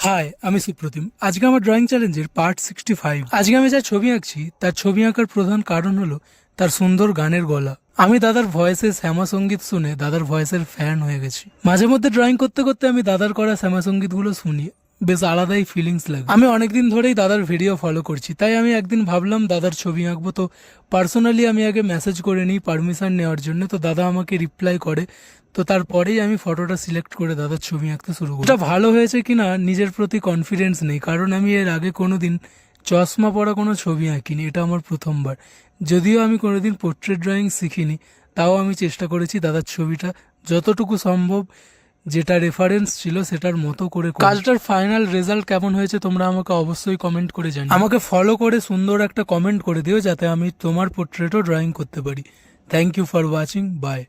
High, আমি সুপ্রতিম। আজকে আমার ড্রয়িং চ্যালেঞ্জের পার্ট 65। আজকে আমি যা ছবি আঁকছি তার ছবি আঁকার প্রধান কারণ হলো তার সুন্দর গানের গলা। আমি দাদার ভয়েসে শ্যামা সঙ্গীত শুনে দাদার ভয়েসের ফ্যান হয়ে গেছি। মাঝে মধ্যে ড্রয়িং করতে করতে আমি দাদার করা শ্যামা সঙ্গীতগুলো শুনি, বেশ আলাদাই ফিলিংস লাগে। আমি অনেকদিন ধরেই দাদার ভিডিও ফলো করছি, তাই আমি একদিন ভাবলাম দাদার ছবি আঁকবো। তো পার্সোনালি আমি আগে মেসেজ করে নিই পারমিশন নেওয়ার জন্য, তো দাদা আমাকে রিপ্লাই করে। তো তারপরেই আমি ফটোটা সিলেক্ট করে দাদার ছবি আঁকতে শুরু করি। এটা ভালো হয়েছে কিনা নিজের প্রতি কনফিডেন্স নেই, কারণ আমি এর আগে কোনোদিন চশমা পরা কোনো ছবি আঁকিনি, এটা আমার প্রথমবার। যদিও আমি কোনোদিন পোর্ট্রেট ড্রয়িং শিখিনি, তাও আমি চেষ্টা করেছি দাদার ছবিটা যতটুকু সম্ভব, যেটা রেফারেন্স ছিল সেটার মতো করে কাজটার ফাইনাল রেজাল্ট কেমন হয়েছে তোমরা আমাকে অবশ্যই কমেন্ট করে জানিও। আমাকে ফলো করে সুন্দর একটা কমেন্ট করে দিও, যাতে আমি তোমার পোর্ট্রেটও ড্রয়িং করতে পারি। Thank you for watching. By.